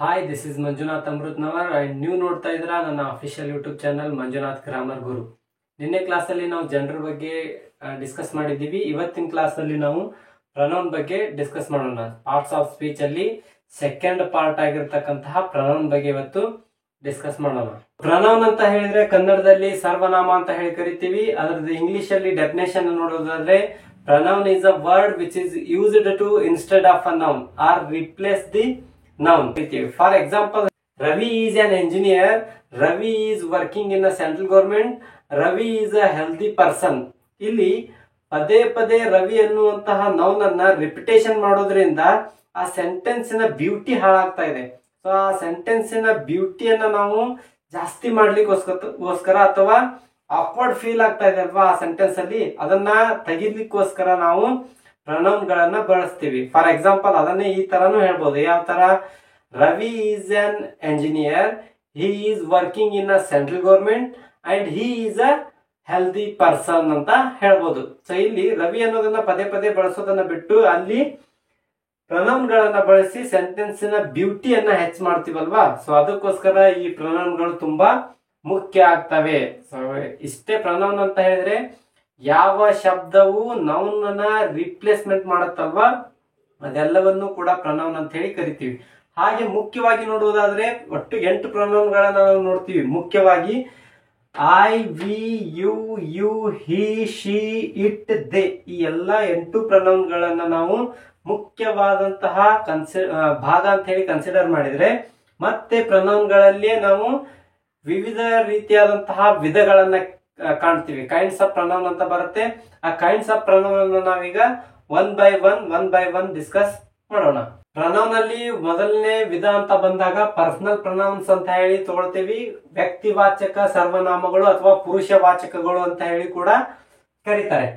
Hi, this is Manjunath Amritnavar and ನೀವು ನೋಡ್ತಾ ಇದ್ದೀರಾ ನನ್ನ official YouTube channel Manjunath grammar Guru. ನಿನ್ನೆ ಕ್ಲಾಸಲ್ಲಿ ನಾವು ಜನರ ಬಗ್ಗೆ ಡಿಸ್ಕಸ್ ಮಾಡಿದ್ದೀವಿ. ಇವತ್ತಿನ ಕ್ಲಾಸಲ್ಲಿ ನಾವು ಪ್ರನೌನ್ ಬಗ್ಗೆ ಡಿಸ್ಕಸ್ ಮಾಡೋಣ. ಪಾರ್ಟ್ಸ್ ಆಫ್ ಸ್ಪೀಚ್ ಅಲ್ಲಿ ಸೆಕೆಂಡ್ ಪಾರ್ಟ್ ಆಗಿರ್ತಕ್ಕಂತಹ ಪ್ರನೌನ್ ಬಗ್ಗೆ ಇವತ್ತು ಡಿಸ್ಕಸ್ ಮಾಡೋಣ. ಪ್ರನೌನ್ ಅಂತ ಹೇಳಿದ್ರೆ ಕನ್ನಡದಲ್ಲಿ ಸರ್ವನಾಮ ಅಂತ ಹೇಳಿ ಕರಿತೀವಿ. ಅದರದ್ದು ಇಂಗ್ಲಿಷ್ ಅಲ್ಲಿ ಡೆಫಿನೇಷನ್ ನೋಡೋದಾದ್ರೆ pronoun is a word which is used to instead of a noun or replace the noun. For example, Ravi is an engineer. Ravi is working in a central government. Ravi is a healthy person. ಇಲ್ಲಿ ಪದೇ ಪದೇ ರವಿ ಅನ್ನುವಂತಹ noun ಅನ್ನ repetition ಮಾಡೋದ್ರಿಂದ ಆ ಸೆಂಟೆನ್ಸಿನ beauty ಹಾಳಾಗ್ತಾ ಇದೆ. So ಆ ಸೆಂಟೆನ್ಸಿನ ಬ್ಯೂಟಿಯನ್ನ ನಾವು ಜಾಸ್ತಿ ಮಾಡ್ಲಿಕ್ಕೋಸ್ಕರ ಅಥವಾ ಆಕ್ವರ್ಡ್ ಫೀಲ್ ಆಗ್ತಾ ಇದೆ ಅಲ್ವಾ ಆ ಸೆಂಟೆನ್ಸ್ ಅಲ್ಲಿ, ಅದನ್ನ ತೆಗಿಲಿಕ್ಕೋಸ್ಕರ ನಾವು ಪ್ರನೌನ್ ಗಳನ್ನ ಬಳಸ್ತೀವಿ. ಫಾರ್ ಎಕ್ಸಾಂಪಲ್ ಅದನ್ನೇ ಈ ತರಾನು ಹೇಳ್ಬೋದು. ಯಾವ ತರ? Ravi is an engineer, he is working in a central government and he is a healthy person ಅಂತ ಹೇಳ್ಬೋದು. ಸೊ ಇಲ್ಲಿ ರವಿ ಅನ್ನೋದನ್ನ ಪದೇ ಪದೇ ಬಳಸೋದನ್ನ ಬಿಟ್ಟು ಅಲ್ಲಿ ಪ್ರನೌನ್ ಗಳನ್ನ ಬಳಸಿ ಸೆಂಟೆನ್ಸಿನ ಬ್ಯೂಟಿಯನ್ನ ಹೆಚ್ಚು ಮಾಡ್ತೀವಲ್ವಾ. ಸೊ ಅದಕ್ಕೋಸ್ಕರ ಈ ಪ್ರನೌನ್ ಗಳು ತುಂಬಾ ಮುಖ್ಯ ಆಗ್ತವೆ. ಸೊ ಇಷ್ಟೇ ಪ್ರನೌನ್ ಅಂತ ಹೇಳಿದ್ರೆ ಯಾವ ಶಬ್ದವು ನೌನ್ ಅನ್ನ ರಿಪ್ಲೇಸ್ಮೆಂಟ್ ಮಾಡುತ್ತಲ್ವಾ ಅದೆಲ್ಲವನ್ನು ಕೂಡ ಪ್ರನೌನ್ ಅಂತ ಹೇಳಿ ಕರಿತೀವಿ. ಹಾಗೆ ಮುಖ್ಯವಾಗಿ ನೋಡುವುದಾದ್ರೆ ಒಟ್ಟು 8 ಪ್ರನೌನ್ ಗಳನ್ನ ನಾವು ನೋಡ್ತೀವಿ. ಮುಖ್ಯವಾಗಿ I, we, you, you, he, she, it, they ಈ ಎಲ್ಲ 8 ಪ್ರನೌನ್ ಗಳನ್ನ ನಾವು ಮುಖ್ಯವಾದಂತಹ ಭಾಗ ಅಂತ ಹೇಳಿ ಕನ್ಸಿಡರ್ ಮಾಡಿದ್ರೆ ಮತ್ತೆ ಪ್ರನೌನ್ ಗಳಲ್ಲಿಯೇ ನಾವು ವಿವಿಧ ರೀತಿಯಾದಂತಹ ವಿಧಗಳನ್ನ ಕಾಣ್ತೀವಿ. ಕೈಂಡ್ಸ್ ಆಫ್ ಪ್ರನೌನ್ ಅಂತ ಬರುತ್ತೆ. ಆ ಕೈಂಡ್ಸ್ ಆಫ್ ಪ್ರನೌನ್ ಅನ್ನ ನಾವೀಗ ಒನ್ ಬೈ ಒನ್ ಡಿಸ್ಕಸ್ ಮಾಡೋಣ. ಪ್ರನೌನ್ ಅಲ್ಲಿ ಮೊದಲನೇ ವಿಧ ಅಂತ ಬಂದಾಗ ಪರ್ಸನಲ್ ಪ್ರನೌನ್ಸ್ ಅಂತ ಹೇಳಿ ತಗೊಳ್ತೀವಿ. ವ್ಯಕ್ತಿವಾಚಕ ಸರ್ವನಾಮಗಳು ಅಥವಾ ಪುರುಷ ವಾಚಕಗಳು ಅಂತ ಹೇಳಿ ಕೂಡ ಕರೀತಾರೆ.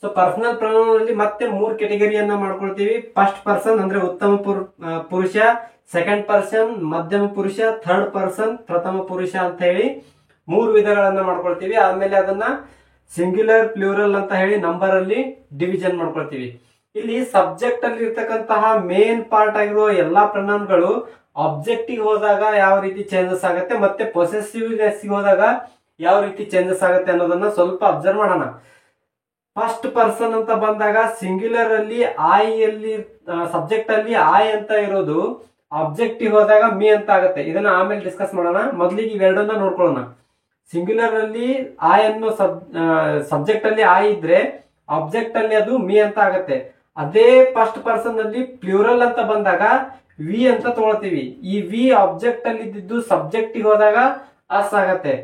ಸೊ ಪರ್ಸನಲ್ ಪ್ರನೌನ್ ಅಲ್ಲಿ ಮತ್ತೆ 3 ಕೆಟಗರಿಯನ್ನ ಮಾಡ್ಕೊಳ್ತೀವಿ. ಫಸ್ಟ್ ಪರ್ಸನ್ ಅಂದ್ರೆ ಉತ್ತಮ ಪುರುಷ, ಸೆಕೆಂಡ್ ಪರ್ಸನ್ ಮಧ್ಯಮ ಪುರುಷ, ಥರ್ಡ್ ಪರ್ಸನ್ ಪ್ರಥಮ ಪುರುಷ ಅಂತ ಹೇಳಿ 3 ವಿಧಗಳನ್ನ ಮಾಡ್ಕೊಳ್ತೀವಿ. ಆಮೇಲೆ ಅದನ್ನ ಸಿಂಗ್ಯುಲರ್, ಪ್ಲೂರಲ್ ಅಂತ ಹೇಳಿ ನಂಬರ್ ಅಲ್ಲಿ ಡಿವಿಷನ್ ಮಾಡ್ಕೊಳ್ತೀವಿ. ಇಲ್ಲಿ ಸಬ್ಜೆಕ್ಟ್ ಅಲ್ಲಿ ಇರ್ತಕ್ಕಂತಹ ಮೇನ್ ಪಾರ್ಟ್ ಆಗಿರುವ ಎಲ್ಲಾ ಪ್ರನೌನ್ಗಳು ಆಬ್ಜೆಕ್ಟಿವ್ ಹೋದಾಗ ಯಾವ ರೀತಿ ಚೇಂಜಸ್ ಆಗುತ್ತೆ ಮತ್ತೆ ಪೊಸೆಸಿವ್ನೆಸ್ ಹೋದಾಗ ಯಾವ ರೀತಿ ಚೇಂಜಸ್ ಆಗುತ್ತೆ ಅನ್ನೋದನ್ನ ಸ್ವಲ್ಪ ಅಬ್ಸರ್ವ್ ಮಾಡೋಣ. ಫಸ್ಟ್ ಪರ್ಸನ್ ಅಂತ ಬಂದಾಗ ಸಿಂಗ್ಯುಲರ್ ಅಲ್ಲಿ ಐ ಅಲ್ಲಿ ಸಬ್ಜೆಕ್ಟ್ ಅಲ್ಲಿ ಐ ಅಂತ ಇರೋದು ಆಬ್ಜೆಕ್ಟಿವ್ ಹೋದಾಗ ಮೀ ಅಂತ ಆಗುತ್ತೆ. ಇದನ್ನ ಆಮೇಲೆ ಡಿಸ್ಕಸ್ ಮಾಡೋಣ. ಮೊದಲಿಗೆ ಇವೆರಡನ್ನ ನೋಡ್ಕೊಳ್ಳೋಣ. ಸಿಂಗ್ಯುಲರ್ ಅಲ್ಲಿ ಐ ಅನ್ನೋ ಸಬ್ಜೆಕ್ಟ್ ಅಲ್ಲಿ ಐ ಇದ್ರೆ ಆಬ್ಜೆಕ್ಟ್ ಅಲ್ಲಿ ಅದು ಮೀ ಅಂತ ಆಗತ್ತೆ. ಅದೇ ಫಸ್ಟ್ ಪರ್ಸನ್ ಅಲ್ಲಿ ಪ್ಲೂರಲ್ ಅಂತ ಬಂದಾಗ ವಿ ಅಂತ ತಗೊಳ್ತೀವಿ. ಈ ವಿ ಆಬ್ಜೆಕ್ಟ್ ಅಲ್ಲಿ ಇದ್ದಿದ್ದು ಸಬ್ಜೆಕ್ಟ್ ಹೋದಾಗ ಅಸ್ ಆಗತ್ತೆ.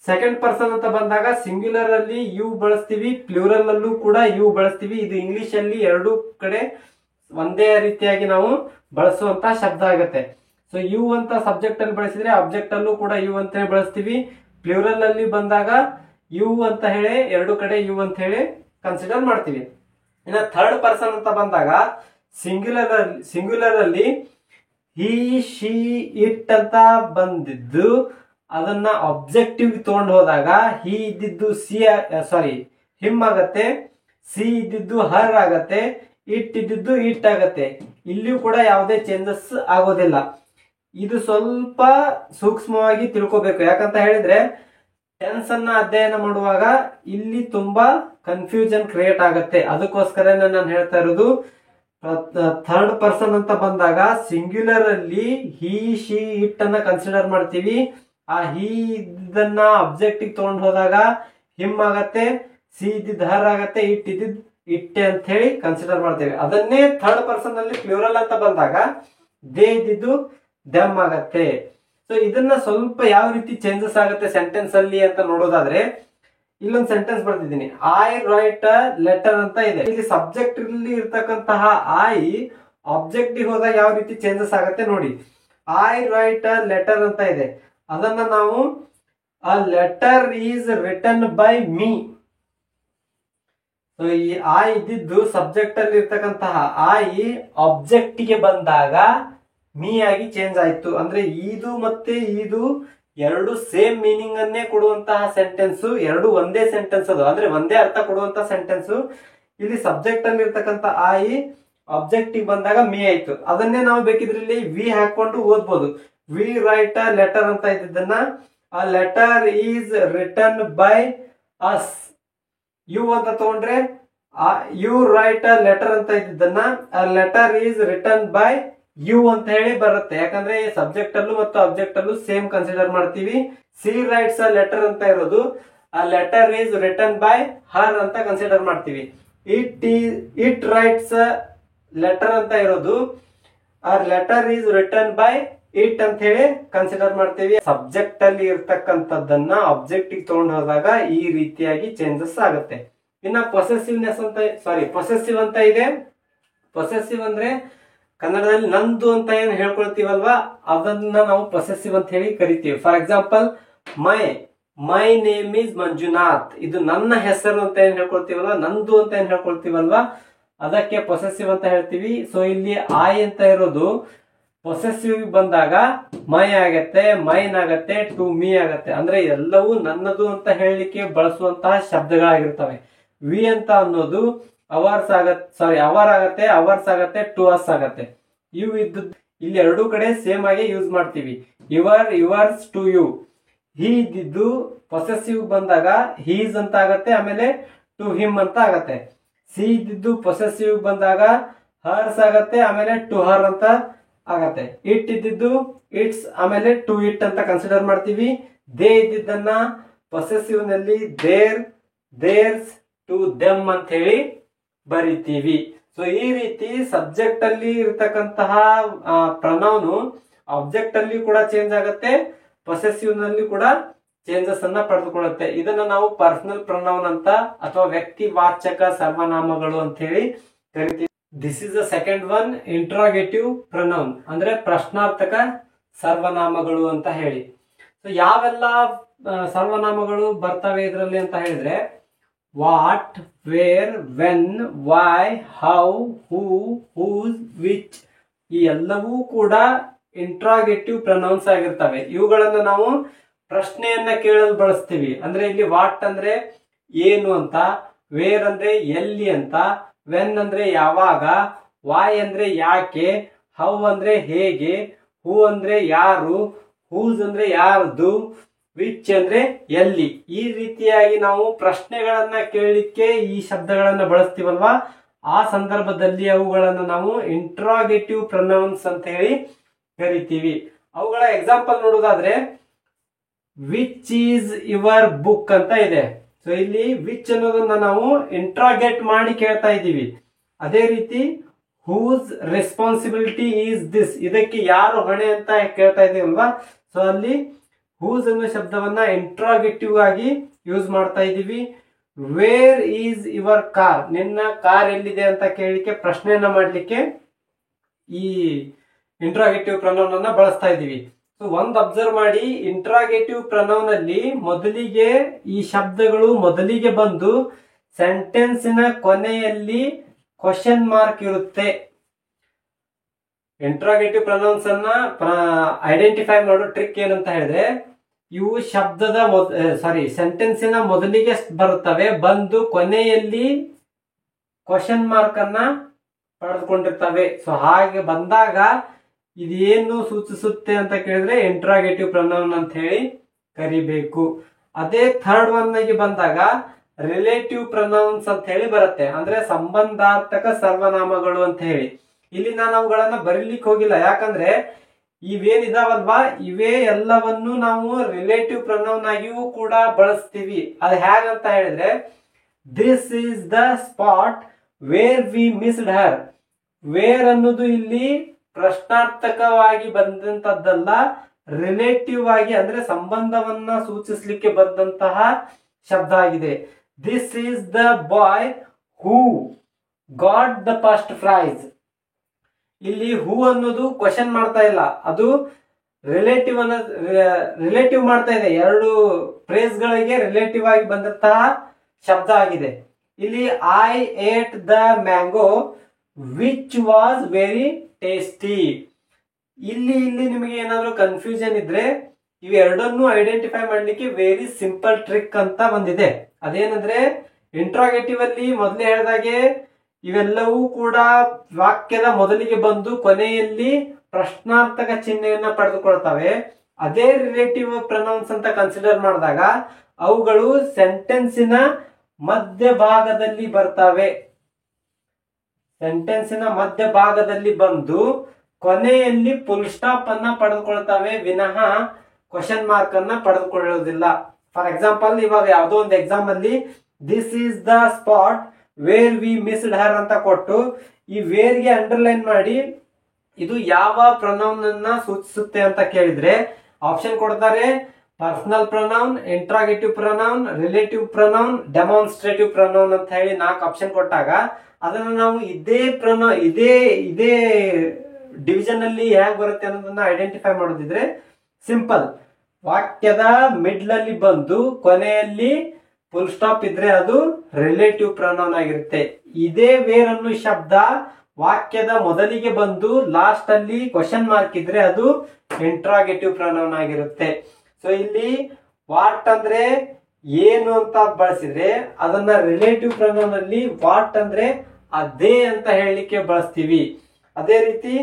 ಸೆಕೆಂಡ್ ಪರ್ಸನ್ ಅಂತ ಬಂದಾಗ ಸಿಂಗ್ಯುಲರ್ ಅಲ್ಲಿ ಯು ಬಳಸ್ತೀವಿ, ಪ್ಲೂರಲ್ ಅಲ್ಲೂ ಕೂಡ ಯು ಬಳಸ್ತೀವಿ. ಇದು ಇಂಗ್ಲಿಷ್ ಅಲ್ಲಿ ಎರಡೂ ಕಡೆ ಒಂದೇ ರೀತಿಯಾಗಿ ನಾವು ಬಳಸುವಂತ ಶಬ್ದ ಆಗುತ್ತೆ. ಸೊ ಯು ಅಂತ ಸಬ್ಜೆಕ್ಟ್ ಅಲ್ಲಿ ಬಳಸಿದ್ರೆ ಆಬ್ಜೆಕ್ಟ್ ಅಲ್ಲೂ ಕೂಡ ಯು ಅಂತ ಬಳಸ್ತೀವಿ. ಪ್ಲೂರಲ್ ಅಲ್ಲಿ ಬಂದಾಗ ಯು ಅಂತ ಹೇಳಿ ಎರಡು ಕಡೆ ಯು ಅಂತ ಹೇಳಿ ಕನ್ಸಿಡರ್ ಮಾಡ್ತೀವಿ. ಇನ್ನು ಥರ್ಡ್ ಪರ್ಸನ್ ಅಂತ ಬಂದಾಗ ಸಿಂಗ್ಯುಲರ್ ಅಲ್ಲಿ ಹಿ, ಶಿ, ಇಟ್ ಅಂತ ಬಂದಿದ್ದು ಅದನ್ನ ಆಬ್ಜೆಕ್ಟಿವ್ ತಗೊಂಡು ಹೋದಾಗ ಹಿ ಇದ್ದಿದ್ದು ಹಿಮ್ ಆಗತ್ತೆ, ಸಿ ಇದ್ದಿದ್ದು ಹರ್ ಆಗತ್ತೆ, ಇಟ್ ಇದ್ದಿದ್ದು ಇಟ್ ಆಗತ್ತೆ. ಇಲ್ಲಿಯೂ ಕೂಡ ಯಾವುದೇ ಚೇಂಜಸ್ ಆಗೋದಿಲ್ಲ. ಇದು ಸ್ವಲ್ಪ ಸೂಕ್ಷ್ಮವಾಗಿ ತಿಳ್ಕೋಬೇಕು. ಯಾಕಂತ ಹೇಳಿದ್ರೆ ಟೆನ್ಸ್ ಅನ್ನ ಅಧ್ಯಯನ ಮಾಡುವಾಗ ಇಲ್ಲಿ ತುಂಬಾ ಕನ್ಫ್ಯೂಷನ್ ಕ್ರಿಯೇಟ್ ಆಗತ್ತೆ. ಅದಕ್ಕೋಸ್ಕರ ನಾನು ಹೇಳ್ತಾ ಇರೋದು ಥರ್ಡ್ ಪರ್ಸನ್ ಅಂತ ಬಂದಾಗ ಸಿಂಗ್ಯುಲರ್ ಅಲ್ಲಿ ಹಿ, ಶಿ, ಇಟ್ ಅನ್ನ ಕನ್ಸಿಡರ್ ಮಾಡ್ತೀವಿ. ಆ ಹಿ ಇದನ್ನ ಅಬ್ಜೆಕ್ಟಿವ್ ತಗೊಂಡು ಹೋದಾಗ ಹಿಮ್ ಆಗತ್ತೆ, ಸಿ ಇದ್ದಿದ್ದು ಹರ್ ಆಗತ್ತೆ, ಇಟ್ ಇದ್ದಿದ್ದು ಇಟ್ಟೆ ಅಂತ ಹೇಳಿ ಕನ್ಸಿಡರ್ ಮಾಡ್ತೇವೆ. ಅದನ್ನೇ ಥರ್ಡ್ ಪರ್ಸನ್ ಅಲ್ಲಿ ಪ್ಲೂರಲ್ ಅಂತ ಬಂದಾಗ ದೇ ಇದ್ದಿದ್ದು ದೆಮ್ ಆಗತ್ತೆ. ಸೊ ಇದನ್ನ ಸ್ವಲ್ಪ ಯಾವ ರೀತಿ ಚೇಂಜಸ್ ಆಗುತ್ತೆ ಸೆಂಟೆನ್ಸ್ ಅಲ್ಲಿ ಅಂತ ನೋಡೋದಾದ್ರೆ ಇಲ್ಲೊಂದು ಸೆಂಟೆನ್ಸ್ ಬರ್ತಿದ್ದೀನಿ. ಐ ರೈಟ್ ಅ ಲೆಟರ್ ಅಂತ ಇದೆ. ಇಲ್ಲಿ ಸಬ್ಜೆಕ್ಟ್ ಅಲ್ಲಿ ಇರ್ತಕ್ಕಂತಹ ಐ ಆಬ್ಜೆಕ್ಟಿವ್ ಹೋದಾಗ ಯಾವ ರೀತಿ ಚೇಂಜಸ್ ಆಗುತ್ತೆ ನೋಡಿ. ಐ ರೈಟ್ ಅ ಲೆಟರ್ ಅಂತ ಇದೆ. ಅದನ್ನ ನಾವು a letter is written by me. ಈ ಐ ಇದ್ದಿದ್ದು ಸಬ್ಜೆಕ್ಟ್ ಅಲ್ಲಿ ಇರ್ತಕ್ಕಂತಹ ಐ ಆಬ್ಜೆಕ್ಟ್ ಗೆ ಬಂದಾಗ ಮೀ ಆಗಿ ಚೇಂಜ್ ಆಯ್ತು. ಅಂದ್ರೆ ಇದು ಮತ್ತೆ ಇದು ಎರಡು ಸೇಮ್ ಮೀನಿಂಗ್ ಅನ್ನೇ ಕೊಡುವಂತಹ ಸೆಂಟೆನ್ಸ್, ಎರಡು ಒಂದೇ ಸೆಂಟೆನ್ಸ್ ಅದು, ಅಂದ್ರೆ ಒಂದೇ ಅರ್ಥ ಕೊಡುವಂತಹ ಸೆಂಟೆನ್ಸ್. ಇಲ್ಲಿ ಸಬ್ಜೆಕ್ಟ್ ಅಲ್ಲಿ ಇರ್ತಕ್ಕಂಥ ಐ ಆಬ್ಜೆಕ್ಟಿವ್ ಬಂದಾಗ ಮೀ ಆಯ್ತು. ಅದನ್ನೇ ನಾವು ಬೇಕಿದ್ರಲ್ಲಿ ವಿ ಹಾಕೊಂಡು ಓದ್ಬೋದು. ವಿ ರೈಟ್ ಅ ಲೆಟರ್ ಅಂತ ಇದ್ದದನ್ನ ಆ letter is return by us. You ಅಂತ ತಗೊಂಡ್ರೆ ಯು ರೈಟ್ ಅ ಲೆಟರ್ ಅಂತ ಇದ್ದದನ್ನ ಆ letter is return by you ಅಂತ ಹೇಳಿ ಬರುತ್ತೆ. ಯಾಕಂದ್ರೆ ಸಬ್ಜೆಕ್ಟ್ ಅಲ್ಲೂ ಮತ್ತು ಆಬ್ಜೆಕ್ಟ್ ಅಲ್ಲೂ ಸೇಮ್ ಕನ್ಸಿಡರ್ ಮಾಡ್ತೀವಿ. ಸಿ ರೈಟ್ಸ್ ಅ ಲೆಟರ್ ಅಂತ ಇರೋದು ಆ letter is return by her ಅಂತ ಕನ್ಸಿಡರ್ ಮಾಡ್ತೀವಿ. ಇಟ್ ರೈಟ್ಸ್ ಅ ಲೆಟರ್ ಅಂತ ಇರೋದು ಆ letter is return by it ಅಂತ ಹೇಳಿ ಕನ್ಸಿಡರ್ ಮಾಡ್ತೀವಿ. ಸಬ್ಜೆಕ್ಟ್ ಅಲ್ಲಿ ಇರ್ತಕ್ಕಂಥದ್ದನ್ನ ಆಬ್ಜೆಕ್ಟಿವ್ ತಗೊಂಡು ಹೋದಾಗ ಈ ರೀತಿಯಾಗಿ ಚೇಂಜಸ್ ಆಗುತ್ತೆ. ಇನ್ನ ಪೊಸೆಸಿವ್ನೆಸ್ ಅಂತ ಪೊಸೆಸಿವ್ ಅಂತ ಇದೆ. ಪೊಸೆಸಿವ್ ಅಂದ್ರೆ ಕನ್ನಡದಲ್ಲಿ ನಂದು ಅಂತ ಏನ್ ಹೇಳ್ಕೊಳ್ತೀವಲ್ವಾ ಅದನ್ನ ನಾವು ಪೊಸೆಸಿವ್ ಅಂತ ಹೇಳಿ ಕರಿತೀವಿ. For example my name is Manjunath, ಇದು ನನ್ನ ಹೆಸರು ಅಂತ ಏನ್ ಹೇಳ್ಕೊಳ್ತೀವಲ್ವಾ, ನಂದು ಅಂತ ಏನ್ ಹೇಳ್ಕೊಳ್ತೀವಲ್ವಾ ಅದಕ್ಕೆ ಪೊಸೆಸಿವ್ ಅಂತ ಹೇಳ್ತೀವಿ. ಸೊ ಇಲ್ಲಿ ಐ ಅಂತ ಇರೋದು ಪೊಸೆಸಿವ್ ಬಂದಾಗ ಮೈ ಆಗತ್ತೆ, ಮೈನ್ ಆಗತ್ತೆ, ಟು ಮೀ ಆಗತ್ತೆ. ಅಂದ್ರೆ ಎಲ್ಲವೂ ನನ್ನದು ಅಂತ ಹೇಳಲಿಕ್ಕೆ ಬಳಸುವಂತಹ ಶಬ್ದಗಳಾಗಿರ್ತವೆ. ವಿ ಅಂತ ಅನ್ನೋದು ಅವರ್ ಆಗತ್ತೆ, ಅವರ್ಸ್ ಆಗತ್ತೆ, ಟು ಅಸ್ ಆಗತ್ತೆ. ಇವು ಇದ್ದು ಇಲ್ಲಿ ಎರಡೂ ಕಡೆ ಸೇಮ್ ಆಗಿ ಯೂಸ್ ಮಾಡ್ತೀವಿ. Yours, to you. ಹಿ ಇದ್ದಿದ್ದು ಪೊಸೆಸಿವ್ ಬಂದಾಗ ಹೀಸ್ ಅಂತ ಆಗತ್ತೆ, ಆಮೇಲೆ ಟು ಹಿಮ್ ಅಂತ ಆಗತ್ತೆ. ಸಿ ಇದ್ದಿದ್ದು ಪೊಸೆಸಿವ್ ಬಂದಾಗ ಹರ್ಸ್ ಆಗತ್ತೆ, ಆಮೇಲೆ ಟು ಹರ್ ಅಂತ ಆಗತ್ತೆ. ಇಟ್ ಇದ್ದಿದ್ದು ಇಟ್ಸ್, ಆಮೇಲೆ ಟು ಇಟ್ ಅಂತ ಕನ್ಸಿಡರ್ ಮಾಡ್ತೀವಿ. ದೇ ಇದ್ದಿದ್ದನ್ನ ಪೊಸೆಸಿವ್ ನಲ್ಲಿ ದೇರ್ಸ್, ಟು ದೆಮ್ ಅಂತ ಹೇಳಿ ಬರಿತೀವಿ. ಸೊ ಈ ರೀತಿ ಸಬ್ಜೆಕ್ಟ್ ಅಲ್ಲಿ ಇರತಕ್ಕಂತಹ ಪ್ರನೌನು ಆಬ್ಜೆಕ್ಟ್ ಅಲ್ಲಿ ಕೂಡ ಚೇಂಜ್ ಆಗುತ್ತೆ, ಪೊಸೆಸಿವ್ ನಲ್ಲಿ ಕೂಡ ಚೇಂಜಸ್ ಅನ್ನ ಪಡೆದುಕೊಳ್ಳುತ್ತೆ. ಇದನ್ನ ನಾವು ಪರ್ಸನಲ್ ಪ್ರನೌನ್ ಅಂತ ಅಥವಾ ವ್ಯಕ್ತಿ ವಾಚಕ ಸರ್ವನಾಮಗಳು ಅಂತ ಹೇಳಿ ಕರಿತೀವಿ. This is the second one, interrogative pronoun ಅಂದ್ರೆ ಪ್ರಶ್ನಾರ್ಥಕ ಸರ್ವನಾಮಗಳು ಅಂತ ಹೇಳಿ. ಸೊ ಯಾವೆಲ್ಲ ಸರ್ವನಾಮಗಳು ಬರ್ತವೆ ಇದರಲ್ಲಿ ಅಂತ ಹೇಳಿದ್ರೆ what, where, when, why, how, who, whose, which ಈ ಎಲ್ಲವೂ ಕೂಡ ಇಂಟ್ರಾಗೇಟಿವ್ ಪ್ರನೌನ್ಸ್ ಆಗಿರ್ತವೆ. ಇವುಗಳನ್ನ ನಾವು ಪ್ರಶ್ನೆಯನ್ನ ಕೇಳಲು ಬಳಸ್ತೀವಿ. ಅಂದ್ರೆ ಇಲ್ಲಿ ವಾಟ್ ಅಂದ್ರೆ ಏನು ಅಂತ, ವೇರ್ ಅಂದ್ರೆ ಎಲ್ಲಿ ಅಂತ, ವೆನ್ ಅಂದ್ರೆ ಯಾವಾಗ, ವೈ ಅಂದ್ರೆ ಯಾಕೆ, ಹೌ ಅಂದ್ರೆ ಹೇಗೆ, ಹೂ ಅಂದ್ರೆ ಯಾರು, ಹೂಸ್ ಅಂದ್ರೆ ಯಾರ್ದು, ವಿಚ್ ಅಂದ್ರೆ ಎಲ್ಲಿ. ಈ ರೀತಿಯಾಗಿ ನಾವು ಪ್ರಶ್ನೆಗಳನ್ನ ಕೇಳಲಿಕ್ಕೆ ಈ ಶಬ್ದಗಳನ್ನ ಬಳಸ್ತೀವಲ್ವಾ, ಆ ಸಂದರ್ಭದಲ್ಲಿ ಅವುಗಳನ್ನ ನಾವು ಇಂಟ್ರಾಗೇಟಿವ್ ಪ್ರನೌನ್ಸ್ ಅಂತ ಹೇಳಿ ಕರಿತೀವಿ. ಅವುಗಳ ಎಕ್ಸಾಂಪಲ್ ನೋಡೋದಾದ್ರೆ ವಿಚ್ ಈಸ್ ಯುವರ್ ಬುಕ್ ಅಂತ ಇದೆ. ಸೊ ಇಲ್ಲಿ ವಿಚ್ ಅನ್ನೋದನ್ನ ನಾವು ಇಂಟ್ರಾಗೇಟ್ ಮಾಡಿ ಕೇಳ್ತಾ ಇದ್ದೀವಿ. ಅದೇ ರೀತಿ ಹೂಸ್ ರೆಸ್ಪಾನ್ಸಿಬಿಲಿಟಿ ಈಸ್ ದಿಸ್, ಇದಕ್ಕೆ ಯಾರು ಹೊಣೆ ಅಂತ ಕೇಳ್ತಾ ಇದೀವಲ್ವಾ. ಸೊ ಅಲ್ಲಿ ಹೂಸ್ ಅನ್ನೋ ಶಬ್ದವನ್ನ ಇಂಟ್ರಾಗೇಟಿವ್ ಆಗಿ ಯೂಸ್ ಮಾಡ್ತಾ ಇದ್ದೀವಿ. ವೇರ್ ಈಸ್ ಯುವರ್ ಕಾರ್, ನಿನ್ನ ಕಾರ್ ಎಲ್ಲಿದೆ ಅಂತ ಕೇಳಲಿಕ್ಕೆ ಪ್ರಶ್ನೆಯನ್ನ ಮಾಡ್ಲಿಕ್ಕೆ ಈ ಇಂಟ್ರಾಗೇಟಿವ್ ಪ್ರನೌನ್ ಅನ್ನ ಬಳಸ್ತಾ ಇದ್ದೀವಿ. ಸೊ ಒಂದ್ ಅಬ್ಸರ್ವ್ ಮಾಡಿ, ಇಂಟ್ರಾಗೇಟಿವ್ ಪ್ರನೌನ್ ಅಲ್ಲಿ ಮೊದಲಿಗೆ ಈ ಶಬ್ದಗಳು ಮೊದಲಿಗೆ ಬಂದು ಸೆಂಟೆನ್ಸಿನ ಕೊನೆಯಲ್ಲಿ ಕ್ವಶನ್ ಮಾರ್ಕ್ ಇರುತ್ತೆ. ಇಂಟ್ರಾಗೇಟಿವ್ ಪ್ರನೌನ್ಸ್ ಅನ್ನ ಐಡೆಂಟಿಫೈ ಮಾಡೋ ಟ್ರಿಕ್ ಏನಂತ ಹೇಳಿದ್ರೆ, ಇವು ಶಬ್ದದ ಸೆಂಟೆನ್ಸಿನ ಮೊದಲಿಗೆ ಬರುತ್ತವೆ, ಬಂದು ಕೊನೆಯಲ್ಲಿ ಕ್ವಶನ್ ಮಾರ್ಕ್ ಅನ್ನ ಪಡೆದುಕೊಂಡಿರ್ತವೆ. ಸೊ ಹಾಗೆ ಬಂದಾಗ ಇದೇನು ಸೂಚಿಸುತ್ತೆ ಅಂತ ಕೇಳಿದ್ರೆ ಇಂಟ್ರಾಗೇಟಿವ್ ಪ್ರನೌನ್ ಅಂತ ಹೇಳಿ ಕರಿಬೇಕು. ಅದೇ ಥರ್ಡ್ ಒನ್ ಗೆ ಬಂದಾಗ ರಿಲೇಟಿವ್ ಪ್ರನೌನ್ಸ್ ಅಂತ ಹೇಳಿ ಬರುತ್ತೆ, ಅಂದ್ರೆ ಸಂಬಂಧಾರ್ಥಕ ಸರ್ವನಾಮಗಳು ಅಂತ ಹೇಳಿ. ಇಲ್ಲಿ ನಾನು ಅವುಗಳನ್ನ ಬರೀಲಿಕ್ಕೆ ಹೋಗಿಲ್ಲ, ಯಾಕಂದ್ರೆ ಇವೇನಿದಾವಲ್ವಾ ಇವೇ ಎಲ್ಲವನ್ನು ನಾವು ರಿಲೇಟಿವ್ ಪ್ರನೌನ್ ಆಗಿಯೂ ಕೂಡ ಬಳಸ್ತೀವಿ. ಅದು ಹೇಗಂತ ಹೇಳಿದ್ರೆ, this is the spot where we missed her. Where ಅನ್ನೋದು ಇಲ್ಲಿ ಪ್ರಶ್ನಾರ್ಥಕವಾಗಿ ಬಂದಂತದ್ದಲ್ಲ, ರಿಲೇಟಿವ್ ಆಗಿ ಅಂದ್ರೆ ಸಂಬಂಧವನ್ನ ಸೂಚಿಸಲಿಕ್ಕೆ ಬಂದಂತಹ ಶಬ್ದ ಆಗಿದೆ. This is the boy who got the first prize. ಇಲ್ಲಿ ಹೂ ಅನ್ನೋದು ಕ್ವಶನ್ ಮಾಡ್ತಾ ಇಲ್ಲ, ಅದು ರಿಲೇಟಿವ್ ಮಾಡ್ತಾ ಇದೆ. ಎರಡು ಫ್ರೇಸ್ ಗಳಿಗೆ ರಿಲೇಟಿವ್ ಆಗಿ ಬಂದಂತಹ ಶಬ್ದ ಆಗಿದೆ. ಇಲ್ಲಿ I eight the mango which was very tasty. ಇಲ್ಲಿ ನಿಮಗೆ ಏನಾದ್ರೂ ಕನ್ಫ್ಯೂಷನ್ ಇದ್ರೆ ಇವೆರಡನ್ನು ಐಡೆಂಟಿಫೈ ಮಾಡ್ಲಿಕ್ಕೆ ವೆರಿ ಸಿಂಪಲ್ ಟ್ರಿಕ್ ಅಂತ ಬಂದಿದೆ. ಅದೇನಂದ್ರೆ ಇಂಟ್ರಾಗೇಟಿವ್ ಅಲ್ಲಿ ಮೊದಲೇ ಹೇಳಿದಾಗೆ ಇವೆಲ್ಲವೂ ಕೂಡ ವಾಕ್ಯದ ಮೊದಲಿಗೆ ಬಂದು ಕೊನೆಯಲ್ಲಿ ಪ್ರಶ್ನಾರ್ಥಕ ಚಿಹ್ನೆಯನ್ನ ಪಡೆದುಕೊಳ್ತವೆ. ಅದೇ ರಿಲೇಟಿವ್ ಪ್ರೊನೌನ್ಸ್ ಅಂತ ಕನ್ಸಿಡರ್ ಮಾಡಿದಾಗ ಅವುಗಳು ಸೆಂಟೆನ್ಸಿನ ಮಧ್ಯಭಾಗದಲ್ಲಿ ಬರ್ತವೆ. ಸೆಂಟೆನ್ಸಿನ ಮಧ್ಯಭಾಗದಲ್ಲಿ ಬಂದು ಕೊನೆಯಲ್ಲಿ ಫುಲ್ ಸ್ಟಾಪ್ ಅನ್ನ ಪಡೆದುಕೊಳ್ತವೆ, ವಿನಃ ಕ್ವಶನ್ ಮಾರ್ಕ್ ಅನ್ನ ಪಡೆದುಕೊಳ್ಳುವುದಿಲ್ಲ. ಫಾರ್ ಎಕ್ಸಾಂಪಲ್, ಇವಾಗ ಯಾವುದೋ ಒಂದು ಎಕ್ಸಾಮ್ ಅಲ್ಲಿ this is the spot where we missed her ಅಂತ ಕೊಟ್ಟು ಈ ವೇರ್ ಗೆ ಅಂಡರ್ಲೈನ್ ಮಾಡಿ ಇದು ಯಾವ ಪ್ರೊನೌನ್ ಅನ್ನ ಸೂಚಿಸುತ್ತೆ ಅಂತ ಕೇಳಿದ್ರೆ ಆಪ್ಷನ್ ಕೊಡ್ತಾರೆ: personal pronoun, interrogative pronoun, relative pronoun, demonstrative pronoun ಅಂತ ಹೇಳಿ 4 ಆಪ್ಷನ್ ಕೊಟ್ಟಾಗ ಅದನ್ನ ನಾವು ಇದೇ ಡಿವಿಷನ್ ಅಲ್ಲಿ ಹೇಗೆ ಬರುತ್ತೆ ಅನ್ನೋದನ್ನ ಐಡೆಂಟಿಫೈ ಮಾಡೋದಿದ್ರೆ ಸಿಂಪಲ್. ವಾಕ್ಯದ ಮಿಡ್ಲ್ ಅಲ್ಲಿ ಬಂದು ಕೊನೆಯಲ್ಲಿ ಫುಲ್ ಸ್ಟಾಪ್ ಇದ್ರೆ ಅದು ರಿಲೇಟಿವ್ ಪ್ರೊನೌನ್ ಆಗಿರುತ್ತೆ. ಇದೇ ವೇರ್ ಅನ್ನೋ ಶಬ್ದ ವಾಕ್ಯದ ಮೊದಲಿಗೆ ಬಂದು ಲಾಸ್ಟ್ ಅಲ್ಲಿ ಕ್ವಶನ್ ಮಾರ್ಕ್ ಇದ್ರೆ ಅದು ಇಂಟ್ರಾಗೇಟಿವ್ ಪ್ರೊನೌನ್ ಆಗಿರುತ್ತೆ. ಸೊ ಇಲ್ಲಿ ವಾಟ್ ಅಂದ್ರೆ ಏನು ಅಂತ ಬಳಸಿದ್ರೆ ಅದನ್ನ ರಿಲೇಟಿವ್ ಪ್ರೊನೌನ್ ಅಲ್ಲಿ ವಾಟ್ ಅಂದ್ರೆ ಅದೇ ಅಂತ ಹೇಳಲಿಕ್ಕೆ ಬಳಸ್ತೀವಿ. ಅದೇ ರೀತಿ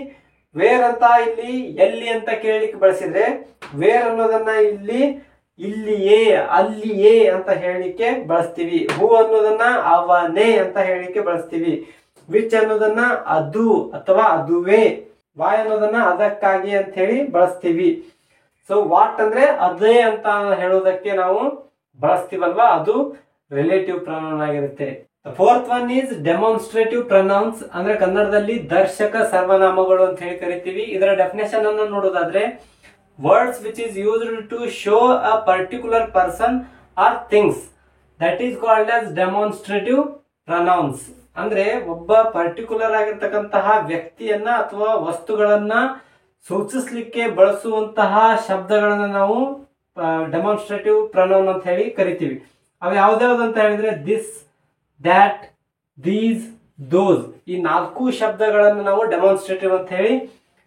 ವೇರ್ ಅಂತ ಇಲ್ಲಿ ಎಲ್ಲಿ ಅಂತ ಕೇಳಲಿಕ್ಕೆ ಬಳಸಿದ್ರೆ ವೇರ್ ಅನ್ನೋದನ್ನ ಇಲ್ಲಿಯೇ ಅಲ್ಲಿಯೇ ಅಂತ ಹೇಳಲಿಕ್ಕೆ ಬಳಸ್ತೀವಿ. ಹೂ ಅನ್ನೋದನ್ನ ಅವನೇ ಅಂತ ಹೇಳಲಿಕ್ಕೆ ಬಳಸ್ತೀವಿ. ವಿಚ್ ಅನ್ನೋದನ್ನ ಅದು ಅಥವಾ ಅದುವೇ, ವಾಯ್ ಅನ್ನೋದನ್ನ ಅದಕ್ಕಾಗಿ ಅಂತ ಹೇಳಿ ಬಳಸ್ತೀವಿ. ಸೊ ವಾಟ್ ಅಂದ್ರೆ ಅದೇ ಅಂತ ಹೇಳೋದಕ್ಕೆ ನಾವು ಬಳಸ್ತೀವಲ್ವಾ, ಅದು ರಿಲೇಟಿವ್ ಪ್ರೊನೌನ್ ಆಗಿರುತ್ತೆ. Fourth one is demonstrative pronouns, ಅಂದ್ರೆ ಕನ್ನಡದಲ್ಲಿ ದರ್ಶಕ ಸರ್ವನಾಮಗಳು ಅಂತ ಹೇಳಿ ಕರಿತೀವಿ. ಇದರ ಡೆಫಿನೇಷನ್ ಅನ್ನು ನೋಡೋದಾದ್ರೆ words which is used to show a particular person or things that is called as demonstrative pronouns. ಅಂದ್ರೆ ಒಬ್ಬ ಪರ್ಟಿಕ್ಯುಲರ್ ಆಗಿರ್ತಕ್ಕಂತಹ ವ್ಯಕ್ತಿಯನ್ನ ಅಥವಾ ವಸ್ತುಗಳನ್ನ ಸೂಚಿಸ್ಲಿಕ್ಕೆ ಬಳಸುವಂತಹ ಶಬ್ದಗಳನ್ನ ನಾವು ಡೆಮಾನ್ಸ್ಟ್ರೇಟಿವ್ ಪ್ರೊನೌನ್ ಅಂತ ಹೇಳಿ ಕರಿತೀವಿ. ಅವು ಯಾವ್ದಾವ್ದು ಅಂತ ಹೇಳಿದ್ರೆ ದಿಸ್, ದ್ಯಾಟ್, ದೀಸ್, ದೋಸ್, ಈ 4 ಶಬ್ದಗಳನ್ನು ನಾವು ಡೆಮಾನ್ಸ್ಟ್ರೇಟಿವ್ ಅಂತ ಹೇಳಿ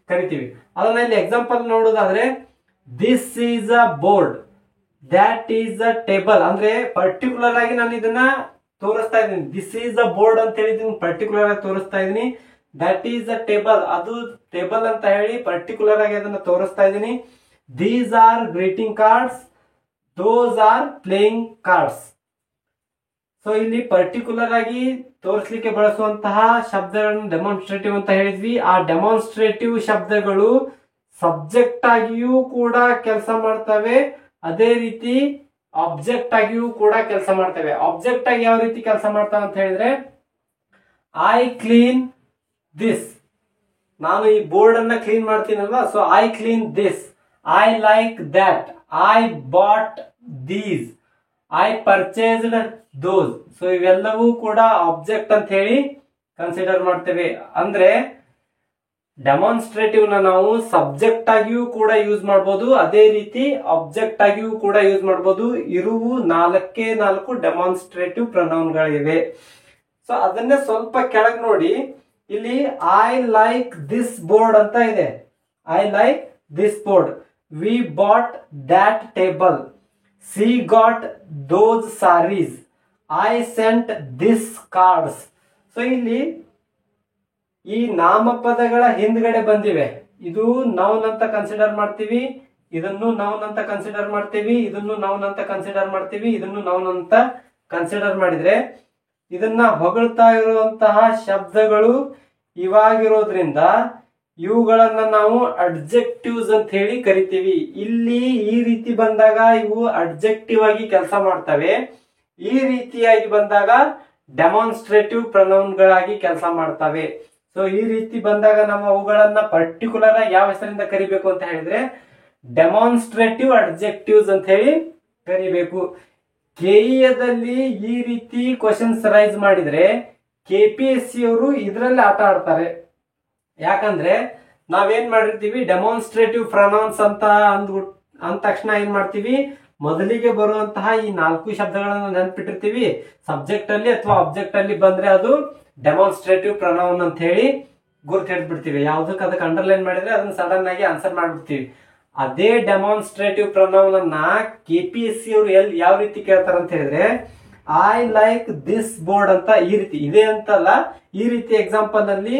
ಕರಿತೀವಿ. ಅದನ್ನ ಇಲ್ಲಿ ಎಕ್ಸಾಂಪಲ್ ನೋಡೋದಾದ್ರೆ this is a board, that is a table. ಅಂದ್ರೆ ಪರ್ಟಿಕ್ಯುಲರ್ ಆಗಿ ನಾನು ಇದನ್ನ ತೋರಿಸ್ತಾ ಇದ್ದೀನಿ. ದಿಸ್ ಈಸ್ ಅ ಬೋರ್ಡ್ ಅಂತ ಹೇಳಿ ಪರ್ಟಿಕ್ಯುಲರ್ ಆಗಿ ತೋರಿಸ್ತಾ ಇದ್ದೀನಿ. ದಟ್ ಈಸ್ ಅ ಟೇಬಲ್, ಅದು ಟೇಬಲ್ ಅಂತ ಹೇಳಿ ಪರ್ಟಿಕ್ಯುಲರ್ ಆಗಿ ಅದನ್ನ ತೋರಿಸ್ತಾ ಇದ್ದೀನಿ. These are greeting cards, those are playing cards. So ಇಲ್ಲಿ ಪರ್ಟಿಕ್ಯುಲರ್ ಆಗಿ ತೋರಿಸಲಿಕ್ಕೆ ಬಳಸುವಂತಹ ಶಬ್ದಗಳನ್ನು ಡೆಮಾನ್ಸ್ಟ್ರೇಟಿವ್ ಅಂತ ಹೇಳಿದ್ವಿ. ಆ ಡೆಮಾನ್ಸ್ಟ್ರೇಟಿವ್ ಶಬ್ದಗಳು ಸಬ್ಜೆಕ್ಟ್ ಆಗಿಯೂ ಕೂಡ ಕೆಲಸ ಮಾಡ್ತವೆ, ಅದೇ ರೀತಿ ಆಬ್ಜೆಕ್ಟ್ ಆಗಿಯೂ ಕೂಡ ಕೆಲಸ ಮಾಡ್ತವೆ. ಆಬ್ಜೆಕ್ಟ್ ಆಗಿ ಯಾವ ರೀತಿ ಕೆಲಸ ಮಾಡ್ತಾವೆ ಅಂತ ಹೇಳಿದ್ರೆ ಐ ಕ್ಲೀನ್ ದಿಸ್, ನಾನು ಈ ಬೋರ್ಡ್ ಅನ್ನ ಕ್ಲೀನ್ ಮಾಡ್ತೀನಲ್ವಾ, so I clean this. I like that, I bought these, I purchased those. So ಇವೆಲ್ಲವೂ ಕೂಡ ಆಬ್ಜೆಕ್ಟ್ ಅಂತ ಹೇಳಿ ಕನ್ಸಿಡರ್ ಮಾಡ್ತೇವೆ. ಅಂದ್ರೆ ಡೆಮಾನ್ಸ್ಟ್ರೇಟಿವ್ ನ ನಾವು ಸಬ್ಜೆಕ್ಟ್ ಆಗಿಯೂ ಕೂಡ ಯೂಸ್ ಮಾಡಬಹುದು, ಅದೇ ರೀತಿ ಆಬ್ಜೆಕ್ಟ್ ಆಗಿಯೂ ಕೂಡ ಯೂಸ್ ಮಾಡಬಹುದು. ಇರುವು 4 ಡೆಮಾನ್ಸ್ಟ್ರೇಟಿವ್ ಪ್ರೊನೌನ್ಗಳಿವೆ. ಸೊ ಅದನ್ನೇ ಸ್ವಲ್ಪ ಕೆಳಗೆ ನೋಡಿ, ಇಲ್ಲಿ ಐ ಲೈಕ್ ದಿಸ್ ಬೋರ್ಡ್ ಅಂತ ಇದೆ. I like this board. We bought that table. She got those sarees. I sent this cards. So ಇಲ್ಲಿ ಈ ನಾಮಪದಗಳ ಹಿಂದ್ಗಡೆ ಬಂದಿವೆ. ಇದು ನೌನ್ ಅಂತ ಕನ್ಸಿಡರ್ ಮಾಡ್ತೀವಿ, ಇದನ್ನು ನೌನ್ ಅಂತ ಕನ್ಸಿಡರ್ ಮಾಡ್ತೀವಿ, ಇದನ್ನು ನೌನ್ ಅಂತ ಕನ್ಸಿಡರ್ ಮಾಡ್ತೀವಿ, ಇದನ್ನು ನೌನ್ ಅಂತ ಕನ್ಸಿಡರ್ ಮಾಡಿದ್ರೆ ಇದನ್ನ ಹೊಗಳ್ತಾ ಇರುವಂತಹ ಶಬ್ದಗಳು ಇವಾಗಿರೋದ್ರಿಂದ ಇವುಗಳನ್ನ ನಾವು ಅಡ್ಜೆಕ್ಟಿವ್ಸ್ ಅಂತ ಹೇಳಿ ಕರಿತೀವಿ. ಇಲ್ಲಿ ಈ ರೀತಿ ಬಂದಾಗ ಇವು ಅಡ್ಜೆಕ್ಟಿವ್ ಆಗಿ ಕೆಲಸ ಮಾಡ್ತವೆ. ಈ ರೀತಿಯಾಗಿ ಬಂದಾಗ ಡೆಮಾನ್ಸ್ಟ್ರೇಟಿವ್ ಪ್ರೊನೌನ್ಗಳಾಗಿ ಕೆಲಸ ಮಾಡ್ತವೆ. ಸೊ ಈ ರೀತಿ ಬಂದಾಗ ನಾವು ಅವುಗಳನ್ನ ಪರ್ಟಿಕ್ಯುಲರ್ ಆಗಿ ಯಾವ ಹೆಸರಿಂದ ಕರಿಬೇಕು ಅಂತ ಹೇಳಿದ್ರೆ ಡೆಮಾನ್ಸ್ಟ್ರೇಟಿವ್ ಅಡ್ಜೆಕ್ಟಿವ್ಸ್ ಅಂತ ಹೇಳಿ ಕರಿಬೇಕು. ಕೆಇಎದಲ್ಲಿ ಈ ರೀತಿ ಕ್ವಶನ್ಸ್ ರೈಸ್ ಮಾಡಿದ್ರೆ KPSC ಅವರು ಇದರಲ್ಲಿ ಆಟ ಆಡ್ತಾರೆ. ಯಾಕಂದ್ರೆ ನಾವೇನ್ ಮಾಡಿರ್ತೀವಿ, ಡೆಮಾನ್ಸ್ಟ್ರೇಟಿವ್ ಪ್ರೊನೌನ್ಸ್ ಅಂತ ಅಂದ ತಕ್ಷಣ ಏನ್ ಮಾಡ್ತೀವಿ, ಮೊದಲಿಗೆ ಬರುವಂತಹ ಈ 4 ಶಬ್ದಗಳನ್ನ ನೆನ್ಪಿಟ್ಟಿರ್ತೀವಿ. ಸಬ್ಜೆಕ್ಟ್ ಅಲ್ಲಿ ಅಥವಾ ಆಬ್ಜೆಕ್ಟ್ ಅಲ್ಲಿ ಬಂದ್ರೆ ಅದು ಡೆಮಾನ್ಸ್ಟ್ರೇಟಿವ್ ಪ್ರೊನೌನ್ ಅಂತ ಹೇಳಿ ಗುರ್ತು ಹಿಡಿದ್ಬಿಡ್ತೀವಿ. ಯಾವ್ದಕ್ಕೆ ಅದಕ್ಕೆ ಅಂಡರ್ಲೈನ್ ಮಾಡಿದ್ರೆ ಅದನ್ನ ಸಡನ್ ಆಗಿ ಆನ್ಸರ್ ಮಾಡ್ಬಿಡ್ತೀವಿ. ಅದೇ ಡೆಮಾನ್ಸ್ಟ್ರೇಟಿವ್ ಪ್ರೊನೌನ್ ಅನ್ನ KPSC ಅವರು ಯಾವ ರೀತಿ ಕೇಳ್ತಾರ ಅಂತ ಹೇಳಿದ್ರೆ ಐ ಲೈಕ್ ದಿಸ್ ಬೋರ್ಡ್ ಅಂತ ಈ ರೀತಿ ಇದೆ ಅಂತಲ್ಲ, ಈ ರೀತಿ ಎಕ್ಸಾಂಪಲ್ ಅಲ್ಲಿ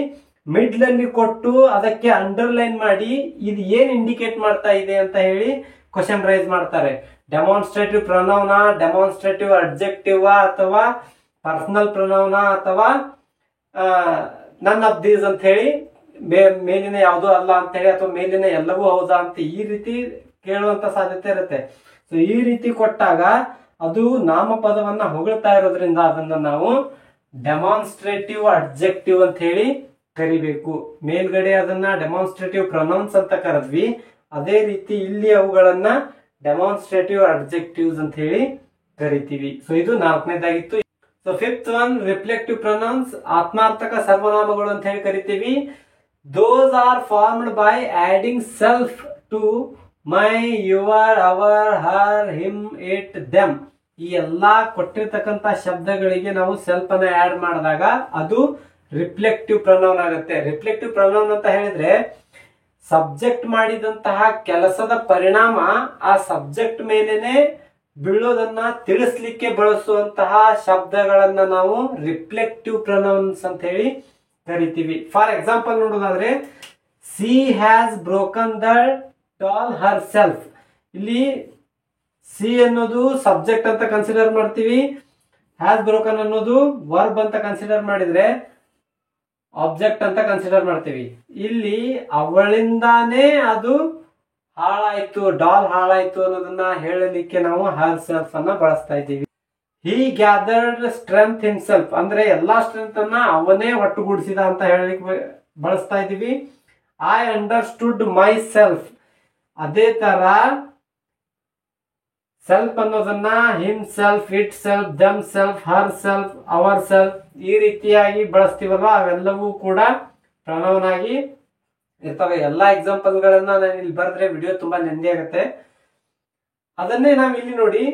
ಮಿಡ್ಲ್ ಅಲ್ಲಿ ಕೊಟ್ಟು ಅದಕ್ಕೆ ಅಂಡರ್ಲೈನ್ ಮಾಡಿ ಇದು ಏನ್ ಇಂಡಿಕೇಟ್ ಮಾಡ್ತಾ ಇದೆ ಅಂತ ಹೇಳಿ ಕ್ವಶನ್ ರೈಸ್ ಮಾಡ್ತಾರೆ. ಡೆಮಾನ್ಸ್ಟ್ರೇಟಿವ್ ಪ್ರೊನೌನ, ಡೆಮಾನ್ಸ್ಟ್ರೇಟಿವ್ ಅಡ್ಜೆಕ್ಟಿವ್ ಅಥವಾ ಪರ್ಸನಲ್ ಪ್ರೊನೌನ ಅಥವಾ ನನ್ ಆಫ್ ದೀಸ್ ಅಂತ ಹೇಳಿ, ಮೇಲಿನ ಯಾವುದೂ ಅಲ್ಲ ಅಂತ ಹೇಳಿ ಅಥವಾ ಮೇಲಿನ ಎಲ್ಲವೂ ಹೌದಾ ಅಂತ ಈ ರೀತಿ ಕೇಳುವಂತ ಸಾಧ್ಯತೆ ಇರುತ್ತೆ. ಸೊ ಈ ರೀತಿ ಕೊಟ್ಟಾಗ ಅದು ನಾಮಪದವನ್ನ ಹೊಗಳ್ತಾ ಇರೋದ್ರಿಂದ ಅದನ್ನ ನಾವು ಡೆಮಾನ್ಸ್ಟ್ರೇಟಿವ್ ಅಡ್ಜೆಕ್ಟಿವ್ ಅಂತ ಹೇಳಿ ಕರಿಬೇಕು. ಮೇಲ್ಗಡೆ ಅದನ್ನ ಡೆಮಾನ್ಸ್ಟ್ರೇಟಿವ್ ಪ್ರೊನೌನ್ಸ್ ಅಂತ ಕರೆದ್ವಿ, ಅದೇ ರೀತಿ ಇಲ್ಲಿ ಅವುಗಳನ್ನ ಡೆಮಾನ್ಸ್ಟ್ರೇಟಿವ್ ಅಡ್ಜೆಕ್ಟಿವ್ಸ್ ಅಂತ ಹೇಳಿ ಕರಿತೀವಿ. ಸೊ ಇದು 4ನೇದಾಗಿತ್ತು. So 5th one reflexive pronouns, ಆತ್ಮಾರ್ಥಕ ಸರ್ವನಾಮಗಳು ಅಂತ ಹೇಳಿ ಕರಿತೀವಿ. Those are formed by adding self to my, your, our, her, him, it, them. ಈ ಎಲ್ಲಾ ಕೊಟ್ಟಿರ್ತಕ್ಕಂತ ಶಬ್ದಗಳಿಗೆ ನಾವು ಸೆಲ್ಫ್ ಅನ್ನ ಆಡ್ ಮಾಡಿದಾಗ ಅದು ರಿಫ್ಲೆಕ್ಟಿವ್ ಪ್ರೊನೌನ್ ಆಗುತ್ತೆ. ರಿಫ್ಲೆಕ್ಟಿವ್ ಪ್ರೊನೌನ್ ಅಂತ ಹೇಳಿದ್ರೆ ಸಬ್ಜೆಕ್ಟ್ ಮಾಡಿದಂತಹ ಕೆಲಸದ ಪರಿಣಾಮ ಆ ಸಬ್ಜೆಕ್ಟ್ ಮೇಲೇನೆ ಬೀಳೋದನ್ನ ತಿಳಿಸ್ಲಿಕ್ಕೆ ಬಳಸುವಂತಹ ಶಬ್ದಗಳನ್ನ ನಾವು ರಿಫ್ಲೆಕ್ಟಿವ್ ಪ್ರೊನೌನ್ಸ್ ಅಂತ ಹೇಳಿ ಕರಿತೀವಿ. ಫಾರ್ ಎಕ್ಸಾಂಪಲ್ ನೋಡೋದಾದ್ರೆ, she has broken the doll herself. ಇಲ್ಲಿ ಸಿ ಅನ್ನೋದು ಸಬ್ಜೆಕ್ಟ್ ಅಂತ ಕನ್ಸಿಡರ್ ಮಾಡ್ತೀವಿ, ಹ್ಯಾಸ್ ಬ್ರೋಕನ್ ಅನ್ನೋದು ವರ್ಬ್ ಅಂತ ಕನ್ಸಿಡರ್ ಮಾಡಿದ್ರೆ ಆಬ್ಜೆಕ್ಟ್ ಅಂತ ಕನ್ಸಿಡರ್ ಮಾಡ್ತೀವಿ. ಇಲ್ಲಿ ಅವಳಿಂದಾನೇ ಅದು ಹಾಳಾಯ್ತು, ಡಾಲ್ ಹಾಳಾಯ್ತು ಅನ್ನೋದನ್ನ ಹೇಳಲಿಕ್ಕೆ ನಾವು ಹರ್ ಸೆಲ್ಫ್ ಅನ್ನ ಬಳಸ್ತಾ ಇದ್ದೀವಿ. ಹಿ ಗ್ಯಾದರ್ಡ್ ಸ್ಟ್ರೆಂತ್ ಹಿಮ್ಸೆಲ್ಫ್ ಅಂದ್ರೆ ಎಲ್ಲಾ ಸ್ಟ್ರೆಂತ್ ಅನ್ನ ಅವನೇ ಒಟ್ಟುಗೂಡಿಸಿದ ಅಂತ ಹೇಳಲಿಕ್ಕೆ ಬಳಸ್ತಾ ಇದ್ದೀವಿ. I understood my self. ಅದೇ ತರ ಸೆಲ್ಫ್ ಅನ್ನೋದನ್ನ him self, it self, them self, Har self, our self ಈ ರೀತಿಯಾಗಿ ಬಳಸ್ತೀವಲ್ವಾ, ಅವೆಲ್ಲವೂ ಕೂಡ ಪ್ರೊನೌನ್ ಆಗಿ ಇರ್ತವೆ. ಎಲ್ಲಾ ಎಕ್ಸಾಂಪಲ್ ಗಳನ್ನ ನಾನು ಇಲ್ಲಿ ಬರೆದ್ರೆ ವಿಡಿಯೋ ತುಂಬಾ ಲೆಂದಿ ಆಗುತ್ತೆ. ಅದನ್ನೇ ನಾವು ಇಲ್ಲಿ ನೋಡಿ,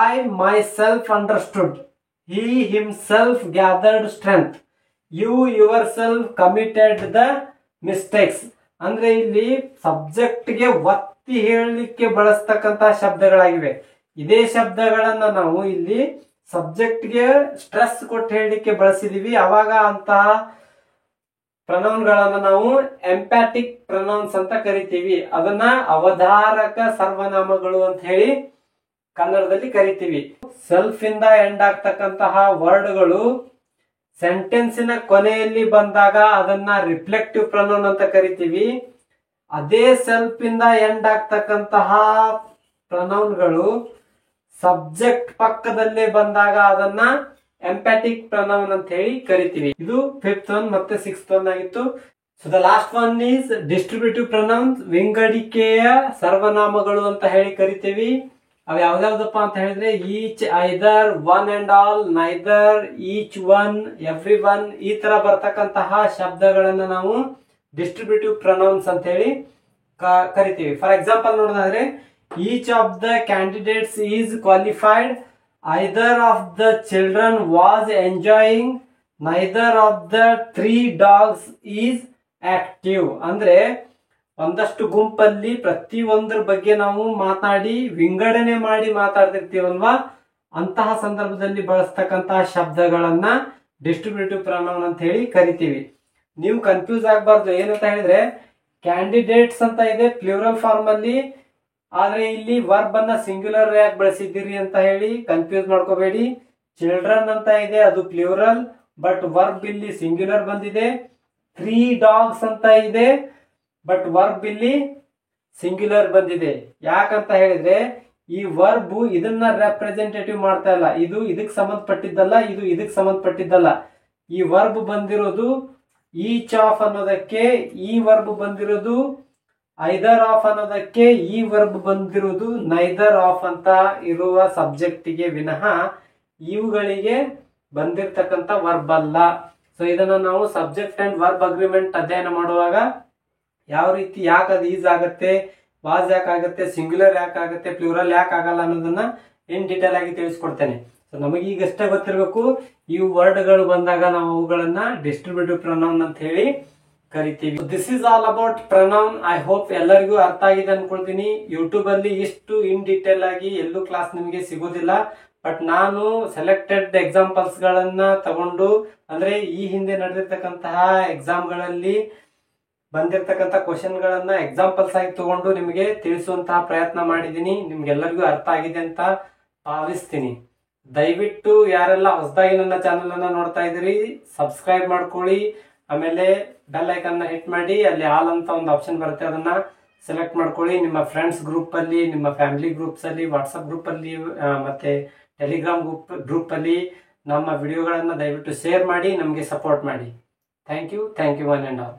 I myself understood, he himself gathered strength, you yourself committed the mistakes. ಅಂದ್ರೆ ಇಲ್ಲಿ ಸಬ್ಜೆಕ್ಟ್ ಗೆ ಒತ್ತಿ ಹೇಳಲಿಕ್ಕೆ ಬಳಸ್ತಕ್ಕಂತಹ ಶಬ್ದಗಳಾಗಿವೆ. ಇದೇ ಶಬ್ದಗಳನ್ನ ನಾವು ಇಲ್ಲಿ ಸಬ್ಜೆಕ್ಟ್ ಗೆ ಸ್ಟ್ರೆಸ್ ಕೊಟ್ಟು ಹೇಳಲಿಕ್ಕೆ ಬಳಸಿದೀವಿ. ಅವಾಗ ಅಂತಹ ಪ್ರೊನೌನ್ ಗಳನ್ನ ನಾವು ಎಂಪ್ಯಾಟಿಕ್ ಪ್ರೊನೌನ್ಸ್ ಅಂತ ಕರಿತೀವಿ. ಅದನ್ನ ಅವಧಾರಕ ಸರ್ವನಾಮಗಳು ಅಂತ ಹೇಳಿ ಕನ್ನಡದಲ್ಲಿ ಕರಿತೀವಿ. ಸೆಲ್ಫ್ ಇಂದ ಎಂಡ್ ಆಗ್ತಕ್ಕಂತಹ ವರ್ಡ್ಗಳು ಸೆಂಟೆನ್ಸಿನ ಕೊನೆಯಲ್ಲಿ ಬಂದಾಗ ಅದನ್ನ ರಿಫ್ಲೆಕ್ಟಿವ್ ಪ್ರೊನೌನ್ ಅಂತ ಕರಿತೀವಿ. ಅದೇ ಸೆಲ್ಫ್ ಇಂದ ಎಂಡ್ ಆಗ್ತಕ್ಕಂತಹ ಪ್ರೊನೌನ್ಗಳು ಸಬ್ಜೆಕ್ಟ್ ಪಕ್ಕದಲ್ಲೇ ಬಂದಾಗ ಅದನ್ನ ಎಂಪ್ಯಾಟಿಕ್ ಪ್ರೊನೌನ್ ಅಂತ ಹೇಳಿ ಕರಿತೀವಿ. ಇದು 5th ಒನ್ ಮತ್ತೆ 6th ಒನ್ ಆಗಿತ್ತು. So the last one is distributive pronouns, ವಿಂಗಡಿಕೆಯ ಸರ್ವನಾಮಗಳು ಅಂತ ಹೇಳಿ ಕರಿತೀವಿ. ಅವು ಯಾವ್ದಾವ್ದಪ್ಪ ಅಂತ ಹೇಳಿದ್ರೆ each, either, one and all, neither, each one, every one ಈ ತರ ಬರ್ತಕ್ಕಂತಹ ಶಬ್ದಗಳನ್ನ ನಾವು ಡಿಸ್ಟ್ರಿಬ್ಯೂಟಿವ್ ಪ್ರೊನೌನ್ಸ್ ಅಂತ ಹೇಳಿ ಕರಿತೀವಿ. ಫಾರ್ ಎಕ್ಸಾಂಪಲ್ ನೋಡೋದಾದ್ರೆ, each of the candidates is qualified, either of the children was enjoying, neither of the 3 dogs is active. ಅಂದ್ರೆ ಒಂದಷ್ಟು ಗುಂಪಲ್ಲಿ ಪ್ರತಿ ಒಂದ್ರ ಬಗ್ಗೆ ನಾವು ಮಾತಾಡಿ ವಿಂಗಡಣೆ ಮಾಡಿ ಮಾತಾಡ್ತಿರ್ತೀವಲ್ವಾ, ಅಂತಹ ಸಂದರ್ಭದಲ್ಲಿ ಬಳಸ್ತಕ್ಕಂತಹ ಶಬ್ದಗಳನ್ನ ಡಿಸ್ಟ್ರಿಬ್ಯೂಟಿವ್ ಪ್ರೊನೌನ್ ಅಂತ ಹೇಳಿ ಕರಿತೀವಿ. ನೀವು ಕನ್ಫ್ಯೂಸ್ ಆಗಬಾರ್ದು. ಏನಂತ ಹೇಳಿದ್ರೆ, ಕ್ಯಾಂಡಿಡೇಟ್ಸ್ ಅಂತ ಇದೆ ಪ್ಲೂರಲ್ ಫಾರ್ಮ್ ಅಲ್ಲಿ, ಆದ್ರೆ ಇಲ್ಲಿ ವರ್ಬ್ ಅನ್ನ ಸಿಂಗ್ಯುಲರ್ ಯಾಕೆ ಬಳಸಿದ್ದೀರಿ ಅಂತ ಹೇಳಿ ಕನ್ಫ್ಯೂಸ್ ಮಾಡ್ಕೋಬೇಡಿ. ಚಿಲ್ಡ್ರನ್ ಅಂತ ಇದೆ, ಅದು ಪ್ಲೂರಲ್, ಬಟ್ ವರ್ಬ್ ಇಲ್ಲಿ ಸಿಂಗ್ಯುಲರ್ ಬಂದಿದೆ. 3 dogs ಅಂತ ಇದೆ, ಬಟ್ ವರ್ಬ್ ಇಲ್ಲಿ ಸಿಂಗ್ಯುಲರ್ ಬಂದಿದೆ. ಯಾಕಂತ ಹೇಳಿದ್ರೆ ಈ ವರ್ಬ್ ಇದನ್ನ ರೆಪ್ರೆಸೆಂಟೇಟಿವ್ ಮಾಡ್ತಾ ಇಲ್ಲ, ಇದು ಇದಕ್ಕೆ ಸಂಬಂಧಪಟ್ಟಿದ್ದಲ್ಲ, ಇದು ಇದಕ್ಕೆ ಸಂಬಂಧಪಟ್ಟಿದ್ದಲ್ಲ. ಈ ವರ್ಬ್ ಬಂದಿರೋದು ಈಚ್ ಆಫ್ ಅನ್ನೋದಕ್ಕೆ, ಈ ವರ್ಬ್ ಬಂದಿರೋದು ಐದರ್ ಆಫ್ ಅನ್ನೋದಕ್ಕೆ, ಈ ವರ್ಬ್ ಬಂದಿರೋದು ನೈದರ್ ಆಫ್ ಅಂತ ಇರುವ ಸಬ್ಜೆಕ್ಟಿಗೆ ವಿನಃ ಇವುಗಳಿಗೆ ಬಂದಿರತಕ್ಕಂತ ವರ್ಬ್ ಅಲ್ಲ. ಸೊ ಇದನ್ನ ನಾವು ಸಬ್ಜೆಕ್ಟ್ ಅಂಡ್ ವರ್ಬ್ ಅಗ್ರಿಮೆಂಟ್ ಅಧ್ಯಯನ ಮಾಡುವಾಗ ಯಾವ ರೀತಿ ಯಾಕೆ ಅದು ಈಸ್ ಆಗತ್ತೆ, ವಾಸ್ ಯಾಕೆ ಆಗುತ್ತೆ, ಸಿಂಗ್ಯುಲರ್ ಯಾಕೆ ಆಗುತ್ತೆ, ಪ್ಲೂರಲ್ ಯಾಕೆ ಆಗಲ್ಲ ಅನ್ನೋದನ್ನ ಇನ್ ಡೀಟೇಲ್ ಆಗಿ ತಿಳಿಸ್ಕೊಡ್ತೇನೆ. ಸೊ ನಮಗೆ ಈಗಷ್ಟೇ ಗೊತ್ತಿರಬೇಕು, ಈ ವರ್ಡ್ಗಳು ಬಂದಾಗ ನಾವು ಅವುಗಳನ್ನ ಡಿಸ್ಟ್ರಿಬ್ಯೂಟಿವ್ ಪ್ರೊನೌನ್ ಅಂತ ಹೇಳಿ ಕರಿತೀವಿ. This is all about pronoun. I hope ಎಲ್ಲರಿಗೂ ಅರ್ಥ ಆಗಿದೆ ಅನ್ಕೊಳ್ತೀನಿ. ಯೂಟ್ಯೂಬ್ ಅಲ್ಲಿ ಇಷ್ಟು ಇನ್ ಡೀಟೇಲ್ ಆಗಿ ಎಲ್ಲೂ ಕ್ಲಾಸ್ ನಿಮಗೆ ಸಿಗೋದಿಲ್ಲ. ಬಟ್ ನಾನು ಸೆಲೆಕ್ಟೆಡ್ ಎಕ್ಸಾಂಪಲ್ಸ್ ಗಳನ್ನ ತಗೊಂಡು, ಅಂದ್ರೆ ಈ ಹಿಂದೆ ನಡೆದಿರ್ತಕ್ಕಂತಹ ಎಕ್ಸಾಮ್ಗಳಲ್ಲಿ ಬಂದಿರತಕ್ಕಂಥ ಕ್ವಶನ್ ಗಳನ್ನ ಎಕ್ಸಾಂಪಲ್ಸ್ ಆಗಿ ತಗೊಂಡು ನಿಮಗೆ ತಿಳಿಸುವಂತಹ ಪ್ರಯತ್ನ ಮಾಡಿದ್ದೀನಿ. ನಿಮ್ಗೆಲ್ಲರಿಗೂ ಅರ್ಥ ಆಗಿದೆ ಅಂತ ಭಾವಿಸ್ತೀನಿ. ದಯವಿಟ್ಟು ಯಾರೆಲ್ಲ ಹೊಸದಾಗಿ ನನ್ನ ಚಾನೆಲ್ ಅನ್ನ ನೋಡ್ತಾ ಇದ್ದೀರಿ, ಸಬ್ಸ್ಕ್ರೈಬ್ ಮಾಡ್ಕೊಳ್ಳಿ. ಆಮೇಲೆ ಬೆಲ್ ಐಕನ್ ಹಿಟ್ ಮಾಡಿ, ಅಲ್ಲಿ ಆಲ್ ಅಂತ ಒಂದು ಆಪ್ಷನ್ ಬರುತ್ತೆ, ಅದನ್ನ ಸೆಲೆಕ್ಟ್ ಮಾಡ್ಕೊಳ್ಳಿ. ನಿಮ್ಮ ಫ್ರೆಂಡ್ಸ್ ಗ್ರೂಪ್ ಅಲ್ಲಿ, ನಿಮ್ಮ ಫ್ಯಾಮಿಲಿ ಗ್ರೂಪ್ಸ್ ಅಲ್ಲಿ, ವಾಟ್ಸ್ಆಪ್ ಗ್ರೂಪ್ ಅಲ್ಲಿ, ಮತ್ತೆ ಟೆಲಿಗ್ರಾಮ್ ಗ್ರೂಪ್ ಅಲ್ಲಿ ನಮ್ಮ ವಿಡಿಯೋಗಳನ್ನ ದಯವಿಟ್ಟು ಶೇರ್ ಮಾಡಿ, ನಮಗೆ ಸಪೋರ್ಟ್ ಮಾಡಿ. Thank you one and all.